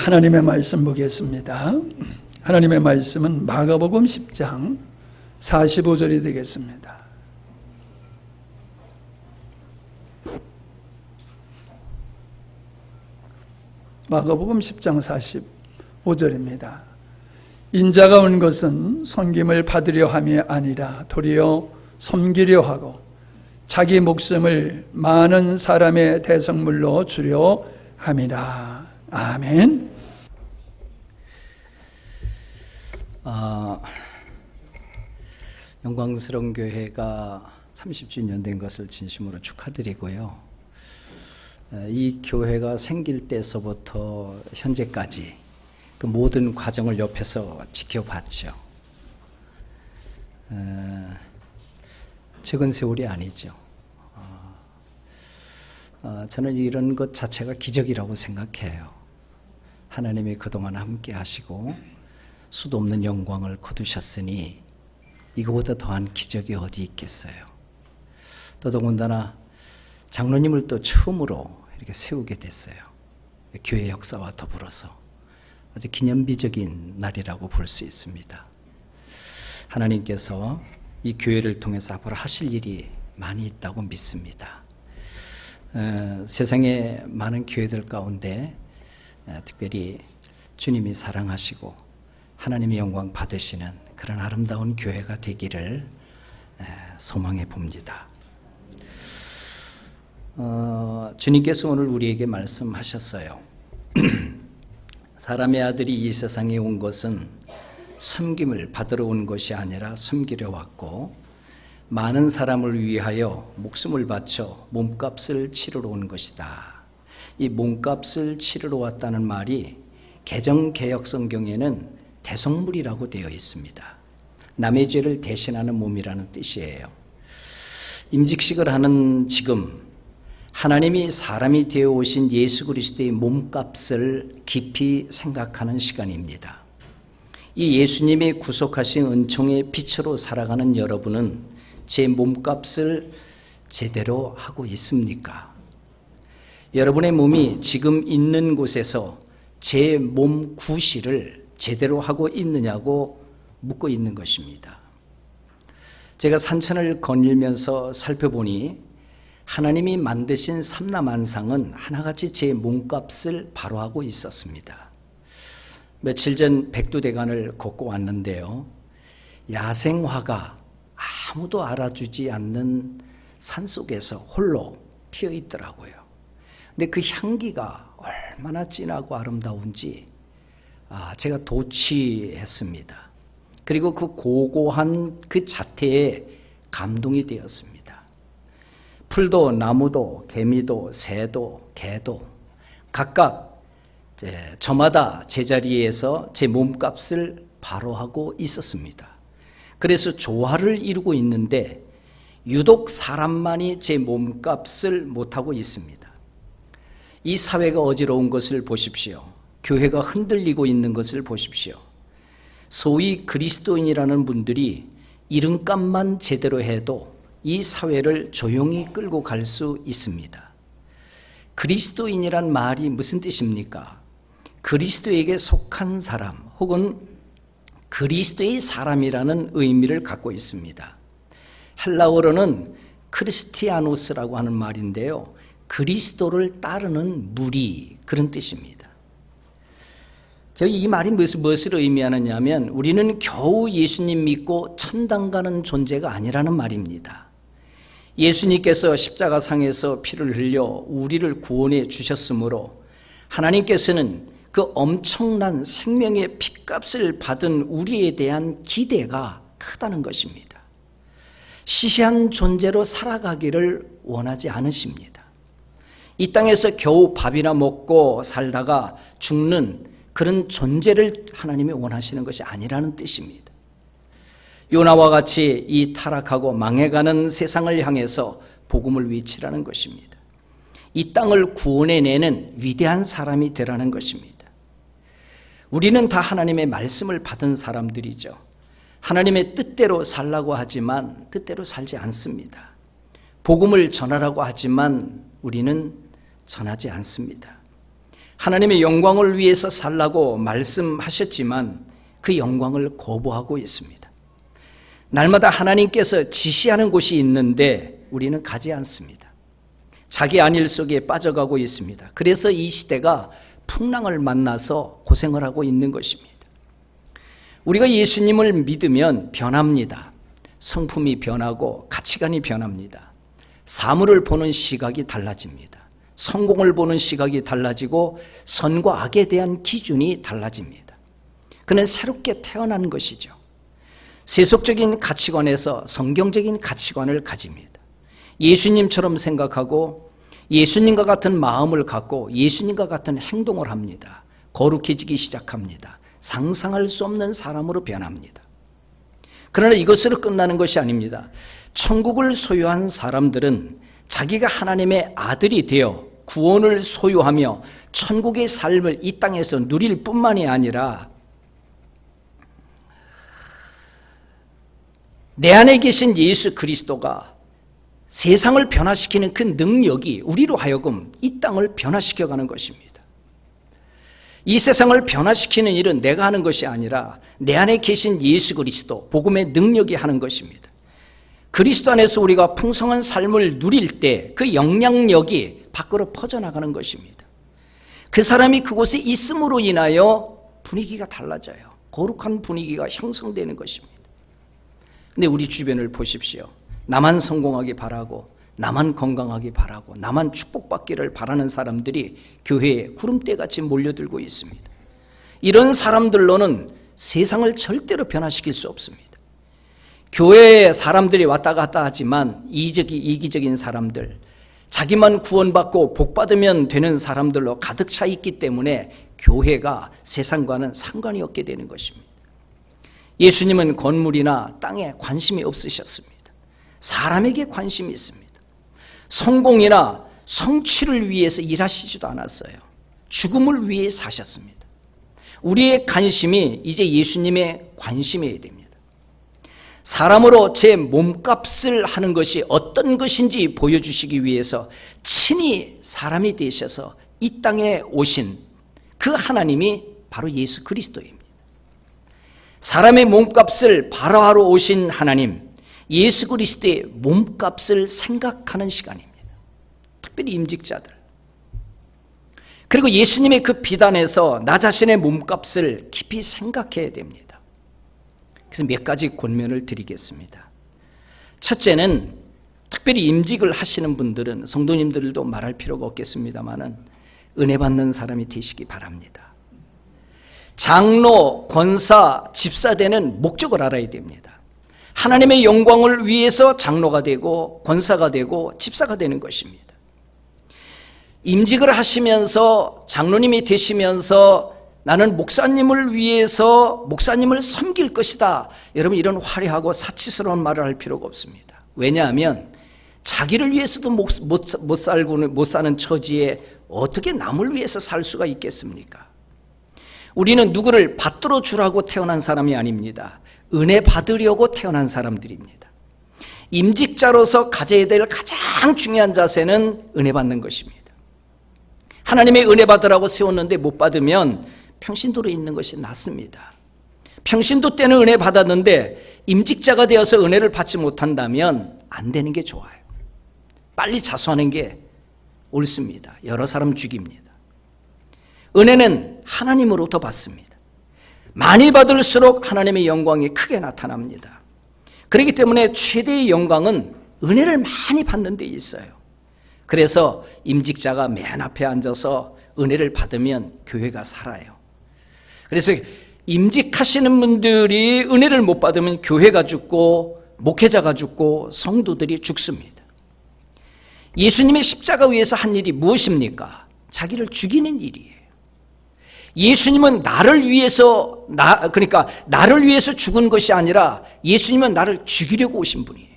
하나님의 말씀 보겠습니다. 하나님의 말씀은 마가복음 10장 45절이 되겠습니다. 마가복음 10장 45절입니다. 인자가 온 것은 섬김을 받으려 함이 아니라 도리어 섬기려 하고 자기 목숨을 많은 사람의 대성물로 주려 함이라. 아멘. 영광스러운 교회가 30주년 된 것을 진심으로 축하드리고요. 이 교회가 생길 때서부터 현재까지 그 모든 과정을 옆에서 지켜봤죠. 적은 세월이 아니죠. 저는 이런 것 자체가 기적이라고 생각해요. 하나님이 그동안 함께 하시고 수도 없는 영광을 거두셨으니 이거보다 더한 기적이 어디 있겠어요. 또 더군다나 장로님을 또 처음으로 이렇게 세우게 됐어요. 교회 역사와 더불어서 아주 기념비적인 날이라고 볼 수 있습니다. 하나님께서 이 교회를 통해서 앞으로 하실 일이 많이 있다고 믿습니다. 세상의 많은 교회들 가운데 특별히 주님이 사랑하시고 하나님의 영광 받으시는 그런 아름다운 교회가 되기를 소망해 봅니다. 주님께서 오늘 우리에게 말씀하셨어요. 사람의 아들이 이 세상에 온 것은 섬김을 받으러 온 것이 아니라 섬기려 왔고 많은 사람을 위하여 목숨을 바쳐 몸값을 치르러 온 것이다. 이 몸값을 치르러 왔다는 말이 개정개혁 성경에는 대성물이라고 되어 있습니다. 남의 죄를 대신하는 몸이라는 뜻이에요. 임직식을 하는 지금 하나님이 사람이 되어 오신 예수 그리스도의 몸값을 깊이 생각하는 시간입니다. 이 예수님이 구속하신 은총의 빛으로 살아가는 여러분은 제 몸값을 제대로 하고 있습니까? 여러분의 몸이 지금 있는 곳에서 제 몸 구실을 제대로 하고 있느냐고 묻고 있는 것입니다. 제가 산천을 거닐면서 살펴보니 하나님이 만드신 삼라만상은 하나같이 제 몸값을 바로 하고 있었습니다. 며칠 전 백두대간을 걷고 왔는데요. 야생화가 아무도 알아주지 않는 산속에서 홀로 피어 있더라고요. 근데 그 향기가 얼마나 진하고 아름다운지 제가 도취했습니다. 그리고 그 고고한 그 자태에 감동이 되었습니다. 풀도 나무도 개미도 새도 개도 각각 저마다 제자리에서 제 몸값을 바로 하고 있었습니다. 그래서 조화를 이루고 있는데 유독 사람만이 제 몸값을 못하고 있습니다. 이 사회가 어지러운 것을 보십시오. 교회가 흔들리고 있는 것을 보십시오. 소위 그리스도인이라는 분들이 이름값만 제대로 해도 이 사회를 조용히 끌고 갈 수 있습니다. 그리스도인이란 말이 무슨 뜻입니까? 그리스도에게 속한 사람 혹은 그리스도의 사람이라는 의미를 갖고 있습니다. 헬라어로는 크리스티아노스라고 하는 말인데요. 그리스도를 따르는 무리, 그런 뜻입니다. 이 말이 무엇을 의미하느냐 하면 우리는 겨우 예수님 믿고 천당 가는 존재가 아니라는 말입니다. 예수님께서 십자가상에서 피를 흘려 우리를 구원해 주셨으므로 하나님께서는 그 엄청난 생명의 핏값을 받은 우리에 대한 기대가 크다는 것입니다. 시시한 존재로 살아가기를 원하지 않으십니다. 이 땅에서 겨우 밥이나 먹고 살다가 죽는 그런 존재를 하나님이 원하시는 것이 아니라는 뜻입니다. 요나와 같이 이 타락하고 망해가는 세상을 향해서 복음을 외치라는 것입니다. 이 땅을 구원해내는 위대한 사람이 되라는 것입니다. 우리는 다 하나님의 말씀을 받은 사람들이죠. 하나님의 뜻대로 살라고 하지만 뜻대로 살지 않습니다. 복음을 전하라고 하지만 우리는 전하지 않습니다. 하나님의 영광을 위해서 살라고 말씀하셨지만 그 영광을 거부하고 있습니다. 날마다 하나님께서 지시하는 곳이 있는데 우리는 가지 않습니다. 자기 안일 속에 빠져가고 있습니다. 그래서 이 시대가 풍랑을 만나서 고생을 하고 있는 것입니다. 우리가 예수님을 믿으면 변합니다. 성품이 변하고 가치관이 변합니다. 사물을 보는 시각이 달라집니다. 성공을 보는 시각이 달라지고 선과 악에 대한 기준이 달라집니다. 그는 새롭게 태어난 것이죠. 세속적인 가치관에서 성경적인 가치관을 가집니다. 예수님처럼 생각하고 예수님과 같은 마음을 갖고 예수님과 같은 행동을 합니다. 거룩해지기 시작합니다. 상상할 수 없는 사람으로 변합니다. 그러나 이것으로 끝나는 것이 아닙니다. 천국을 소유한 사람들은 자기가 하나님의 아들이 되어 구원을 소유하며 천국의 삶을 이 땅에서 누릴 뿐만이 아니라 내 안에 계신 예수 그리스도가 세상을 변화시키는 그 능력이 우리로 하여금 이 땅을 변화시켜가는 것입니다. 이 세상을 변화시키는 일은 내가 하는 것이 아니라 내 안에 계신 예수 그리스도, 복음의 능력이 하는 것입니다. 그리스도 안에서 우리가 풍성한 삶을 누릴 때 그 영향력이 밖으로 퍼져나가는 것입니다. 그 사람이 그곳에 있음으로 인하여 분위기가 달라져요. 거룩한 분위기가 형성되는 것입니다. 근데 우리 주변을 보십시오. 나만 성공하기 바라고, 나만 건강하기 바라고, 나만 축복받기를 바라는 사람들이 교회에 구름대같이 몰려들고 있습니다. 이런 사람들로는 세상을 절대로 변화시킬 수 없습니다. 교회에 사람들이 왔다 갔다 하지만 이기적인 사람들, 자기만 구원받고 복받으면 되는 사람들로 가득 차 있기 때문에 교회가 세상과는 상관이 없게 되는 것입니다. 예수님은 건물이나 땅에 관심이 없으셨습니다. 사람에게 관심이 있습니다. 성공이나 성취를 위해서 일하시지도 않았어요. 죽음을 위해 사셨습니다. 우리의 관심이 이제 예수님의 관심이어야 됩니다. 사람으로 제 몸값을 하는 것이 어떤 것인지 보여주시기 위해서 친히 사람이 되셔서 이 땅에 오신 그 하나님이 바로 예수 그리스도입니다. 사람의 몸값을 발화하러 오신 하나님, 예수 그리스도의 몸값을 생각하는 시간입니다. 특별히 임직자들. 그리고 예수님의 그 비단에서 나 자신의 몸값을 깊이 생각해야 됩니다. 그래서 몇 가지 권면을 드리겠습니다. 첫째는 특별히 임직을 하시는 분들은 성도님들도 말할 필요가 없겠습니다만은 은혜 받는 사람이 되시기 바랍니다. 장로, 권사, 집사 되는 목적을 알아야 됩니다. 하나님의 영광을 위해서 장로가 되고 권사가 되고 집사가 되는 것입니다. 임직을 하시면서 장로님이 되시면서 나는 목사님을 위해서 목사님을 섬길 것이다. 여러분 이런 화려하고 사치스러운 말을 할 필요가 없습니다. 왜냐하면 자기를 위해서도 못 사는 처지에 어떻게 남을 위해서 살 수가 있겠습니까? 우리는 누구를 받들어 주라고 태어난 사람이 아닙니다. 은혜 받으려고 태어난 사람들입니다. 임직자로서 가져야 될 가장 중요한 자세는 은혜 받는 것입니다. 하나님의 은혜 받으라고 세웠는데 못 받으면 평신도로 있는 것이 낫습니다. 평신도 때는 은혜 받았는데 임직자가 되어서 은혜를 받지 못한다면 안 되는 게 좋아요. 빨리 자수하는 게 옳습니다. 여러 사람 죽입니다. 은혜는 하나님으로부터 받습니다. 많이 받을수록 하나님의 영광이 크게 나타납니다. 그렇기 때문에 최대의 영광은 은혜를 많이 받는 데 있어요. 그래서 임직자가 맨 앞에 앉아서 은혜를 받으면 교회가 살아요. 그래서 임직하시는 분들이 은혜를 못 받으면 교회가 죽고 목회자가 죽고 성도들이 죽습니다. 예수님의 십자가 위에서 한 일이 무엇입니까? 자기를 죽이는 일이에요. 예수님은 나를 위해서 나를 위해서 죽은 것이 아니라 예수님은 나를 죽이려고 오신 분이에요.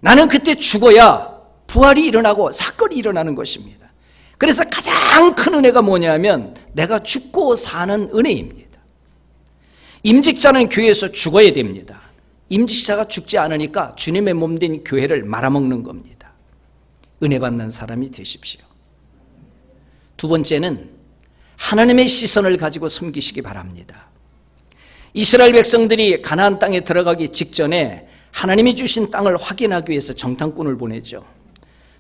나는 그때 죽어야 부활이 일어나고 사건이 일어나는 것입니다. 그래서 가장 큰 은혜가 뭐냐면 내가 죽고 사는 은혜입니다. 임직자는 교회에서 죽어야 됩니다. 임직자가 죽지 않으니까 주님의 몸된 교회를 말아먹는 겁니다. 은혜 받는 사람이 되십시오. 두 번째는 하나님의 시선을 가지고 섬기시기 바랍니다. 이스라엘 백성들이 가나안 땅에 들어가기 직전에 하나님이 주신 땅을 확인하기 위해서 정탐꾼을 보내죠.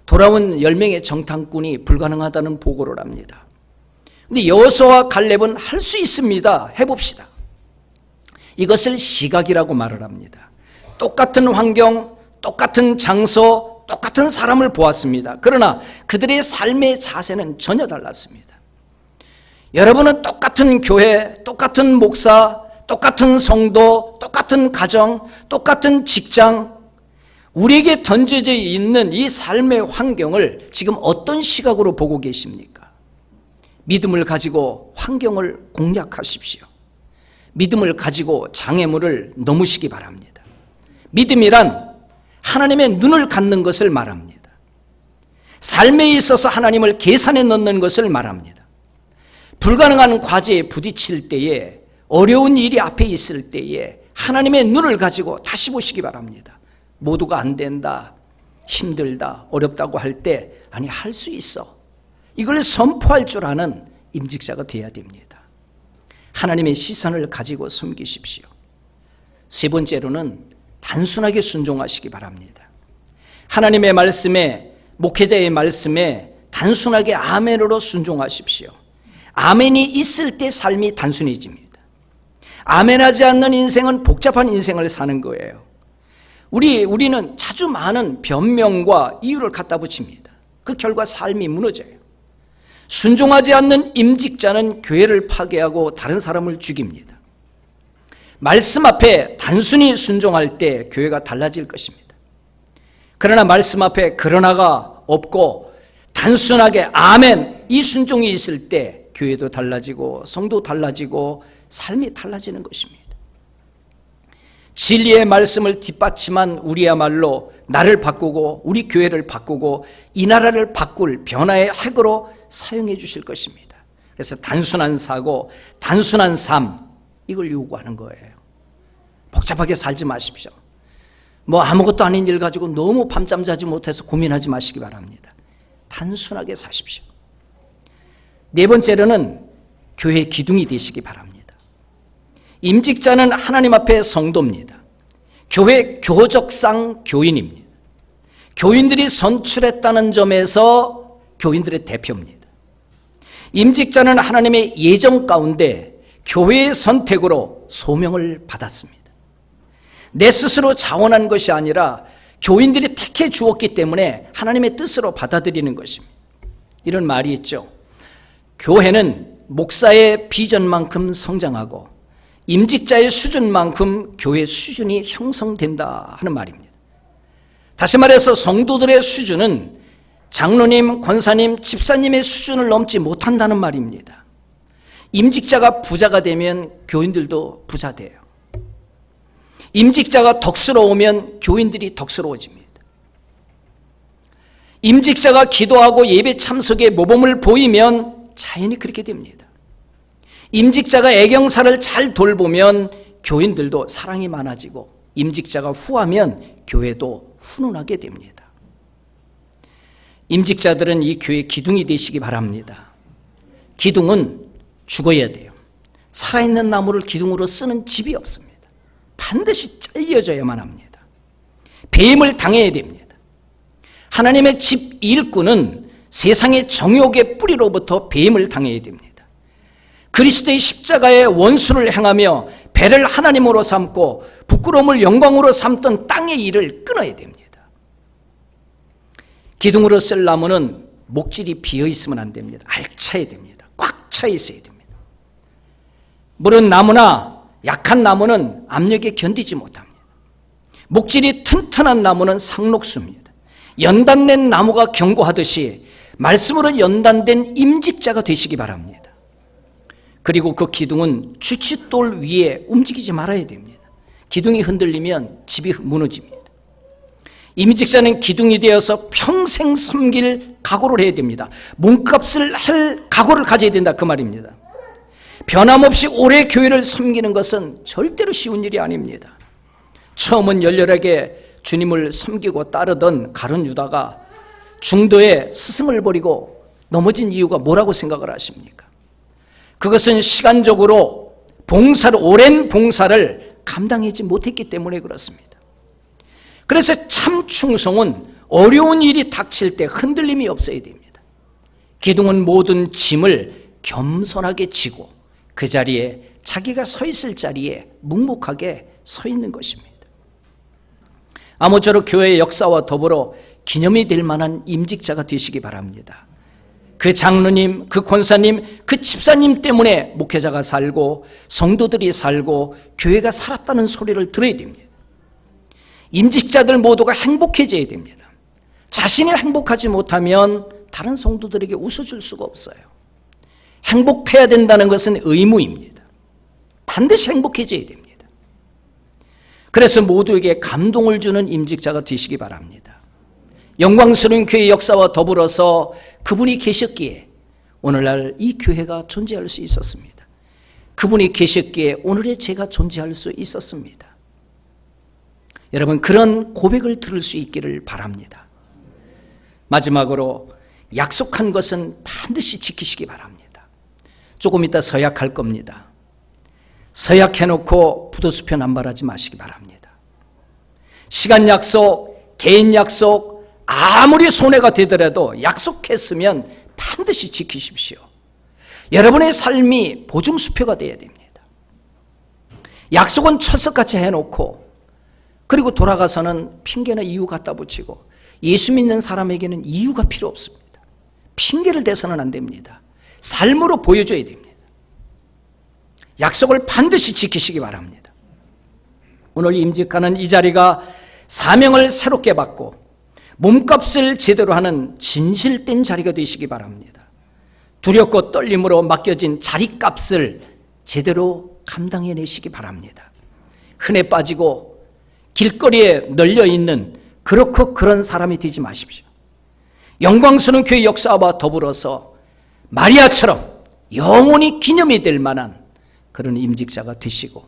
돌아온 10명의 정탐꾼이 불가능하다는 보고를 합니다. 근데 여호수아와 갈렙은 할 수 있습니다. 해봅시다. 이것을 시각이라고 말을 합니다. 똑같은 환경, 똑같은 장소, 똑같은 사람을 보았습니다. 그러나 그들의 삶의 자세는 전혀 달랐습니다. 여러분은 똑같은 교회, 똑같은 목사, 똑같은 성도, 똑같은 가정, 똑같은 직장, 우리에게 던져져 있는 이 삶의 환경을 지금 어떤 시각으로 보고 계십니까? 믿음을 가지고 환경을 공략하십시오. 믿음을 가지고 장애물을 넘으시기 바랍니다. 믿음이란 하나님의 눈을 갖는 것을 말합니다. 삶에 있어서 하나님을 계산에 넣는 것을 말합니다. 불가능한 과제에 부딪힐 때에, 어려운 일이 앞에 있을 때에 하나님의 눈을 가지고 다시 보시기 바랍니다. 모두가 안 된다, 힘들다, 어렵다고 할 때 아니 할 수 있어, 이걸 선포할 줄 아는 임직자가 되어야 됩니다. 하나님의 시선을 가지고 섬기십시오. 세 번째로는 단순하게 순종하시기 바랍니다. 하나님의 말씀에, 목회자의 말씀에 단순하게 아멘으로 순종하십시오. 아멘이 있을 때 삶이 단순해집니다. 아멘하지 않는 인생은 복잡한 인생을 사는 거예요. 우리는 자주 많은 변명과 이유를 갖다 붙입니다. 그 결과 삶이 무너져요. 순종하지 않는 임직자는 교회를 파괴하고 다른 사람을 죽입니다. 말씀 앞에 단순히 순종할 때 교회가 달라질 것입니다. 그러나 말씀 앞에 그러나가 없고 단순하게 아멘, 이 순종이 있을 때 교회도 달라지고 성도 달라지고 삶이 달라지는 것입니다. 진리의 말씀을 뒷받침한 우리야말로 나를 바꾸고 우리 교회를 바꾸고 이 나라를 바꿀 변화의 핵으로 사용해 주실 것입니다. 그래서 단순한 사고, 단순한 삶, 이걸 요구하는 거예요. 복잡하게 살지 마십시오. 뭐 아무것도 아닌 일 가지고 너무 밤잠 자지 못해서 고민하지 마시기 바랍니다. 단순하게 사십시오. 네 번째로는 교회 기둥이 되시기 바랍니다. 임직자는 하나님 앞에 성도입니다. 교회 교적상 교인입니다. 교인들이 선출했다는 점에서 교인들의 대표입니다. 임직자는 하나님의 예정 가운데 교회의 선택으로 소명을 받았습니다. 내 스스로 자원한 것이 아니라 교인들이 택해 주었기 때문에 하나님의 뜻으로 받아들이는 것입니다. 이런 말이 있죠. 교회는 목사의 비전만큼 성장하고 임직자의 수준만큼 교회 수준이 형성된다 하는 말입니다. 다시 말해서 성도들의 수준은 장로님, 권사님, 집사님의 수준을 넘지 못한다는 말입니다. 임직자가 부자가 되면 교인들도 부자 돼요. 임직자가 덕스러우면 교인들이 덕스러워집니다. 임직자가 기도하고 예배 참석에 모범을 보이면 자연히 그렇게 됩니다. 임직자가 애경사를 잘 돌보면 교인들도 사랑이 많아지고 임직자가 후하면 교회도 훈훈하게 됩니다. 임직자들은 이 교회 기둥이 되시기 바랍니다. 기둥은 죽어야 돼요. 살아있는 나무를 기둥으로 쓰는 집이 없습니다. 반드시 잘려져야만 합니다. 배임을 당해야 됩니다. 하나님의 집 일꾼은 세상의 정욕의 뿌리로부터 배임을 당해야 됩니다. 그리스도의 십자가의 원수를 행하며 배를 하나님으로 삼고 부끄러움을 영광으로 삼던 땅의 일을 끊어야 됩니다. 기둥으로 쓸 나무는 목질이 비어 있으면 안 됩니다. 알차야 됩니다. 꽉 차 있어야 됩니다. 물은 나무나 약한 나무는 압력에 견디지 못합니다. 목질이 튼튼한 나무는 상록수입니다. 연단된 나무가 경고하듯이 말씀으로 연단된 임직자가 되시기 바랍니다. 그리고 그 기둥은 주춧돌 위에 움직이지 말아야 됩니다. 기둥이 흔들리면 집이 무너집니다. 임직자는 기둥이 되어서 평생 섬길 각오를 해야 됩니다. 몸값을 할 각오를 가져야 된다 그 말입니다. 변함없이 오래 교회를 섬기는 것은 절대로 쉬운 일이 아닙니다. 처음은 열렬하게 주님을 섬기고 따르던 가룟 유다가 중도에 스승을 버리고 넘어진 이유가 뭐라고 생각을 하십니까? 그것은 시간적으로 오랜 봉사를 감당하지 못했기 때문에 그렇습니다. 그래서 참 충성은 어려운 일이 닥칠 때 흔들림이 없어야 됩니다. 기둥은 모든 짐을 겸손하게 지고 그 자리에 자기가 서 있을 자리에 묵묵하게 서 있는 것입니다. 아무쪼록 교회의 역사와 더불어 기념이 될 만한 임직자가 되시기 바랍니다. 그 장로님, 그 권사님, 그 집사님 때문에 목회자가 살고 성도들이 살고 교회가 살았다는 소리를 들어야 됩니다. 임직자들 모두가 행복해져야 됩니다. 자신이 행복하지 못하면 다른 성도들에게 웃어줄 수가 없어요. 행복해야 된다는 것은 의무입니다. 반드시 행복해져야 됩니다. 그래서 모두에게 감동을 주는 임직자가 되시기 바랍니다. 영광스러운 교회 역사와 더불어서 그분이 계셨기에 오늘날 이 교회가 존재할 수 있었습니다. 그분이 계셨기에 오늘의 제가 존재할 수 있었습니다. 여러분, 그런 고백을 들을 수 있기를 바랍니다. 마지막으로 약속한 것은 반드시 지키시기 바랍니다. 조금 이따 서약할 겁니다. 서약해놓고 부도수표 남발하지 마시기 바랍니다. 시간 약속, 개인 약속, 아무리 손해가 되더라도 약속했으면 반드시 지키십시오. 여러분의 삶이 보증수표가 되어야 됩니다. 약속은 철석같이 해놓고 그리고 돌아가서는 핑계나 이유 갖다 붙이고 예수 믿는 사람에게는 이유가 필요 없습니다. 핑계를 대서는 안 됩니다. 삶으로 보여줘야 됩니다. 약속을 반드시 지키시기 바랍니다. 오늘 임직하는 이 자리가 사명을 새롭게 받고 몸값을 제대로 하는 진실된 자리가 되시기 바랍니다. 두렵고 떨림으로 맡겨진 자리값을 제대로 감당해내시기 바랍니다. 흔해 빠지고 길거리에 널려있는 그렇고 그런 사람이 되지 마십시오. 영광스러운 교회 역사와 더불어서 마리아처럼 영원히 기념이 될 만한 그런 임직자가 되시고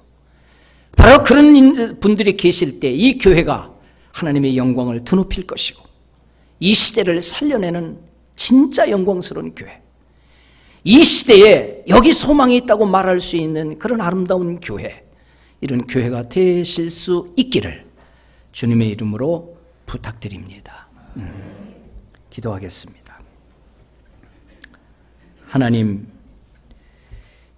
바로 그런 분들이 계실 때 이 교회가 하나님의 영광을 드높일 것이고 이 시대를 살려내는 진짜 영광스러운 교회, 이 시대에 여기 소망이 있다고 말할 수 있는 그런 아름다운 교회, 이런 교회가 되실 수 있기를 주님의 이름으로 부탁드립니다. 기도하겠습니다. 하나님,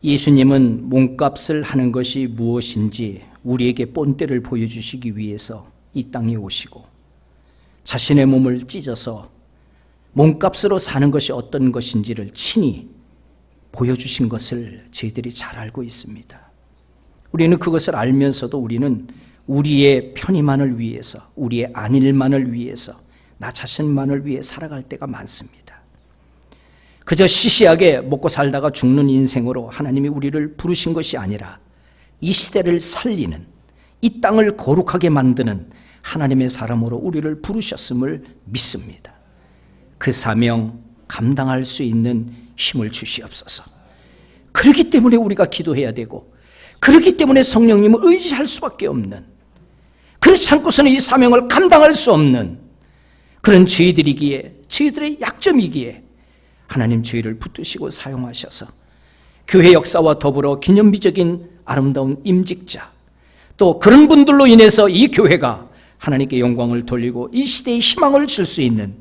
예수님은 몸값을 하는 것이 무엇인지 우리에게 본때를 보여주시기 위해서 이 땅에 오시고 자신의 몸을 찢어서 몸값으로 사는 것이 어떤 것인지를 친히 보여주신 것을 저희들이 잘 알고 있습니다. 우리는 그것을 알면서도 우리는 우리의 편의만을 위해서, 우리의 안일만을 위해서, 나 자신만을 위해 살아갈 때가 많습니다. 그저 시시하게 먹고 살다가 죽는 인생으로 하나님이 우리를 부르신 것이 아니라 이 시대를 살리는, 이 땅을 거룩하게 만드는 하나님의 사람으로 우리를 부르셨음을 믿습니다. 그 사명 감당할 수 있는 힘을 주시옵소서. 그렇기 때문에 우리가 기도해야 되고, 그렇기 때문에 성령님을 의지할 수밖에 없는, 그렇지 않고서는 이 사명을 감당할 수 없는 그런 저희들이기에, 저희들의 약점이기에 하나님 저희를 붙드시고 사용하셔서 교회 역사와 더불어 기념비적인 아름다운 임직자, 또 그런 분들로 인해서 이 교회가 하나님께 영광을 돌리고 이 시대에 희망을 줄 수 있는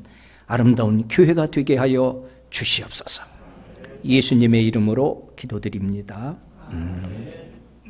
아름다운 교회가 되게 하여 주시옵소서. 예수님의 이름으로 기도드립니다.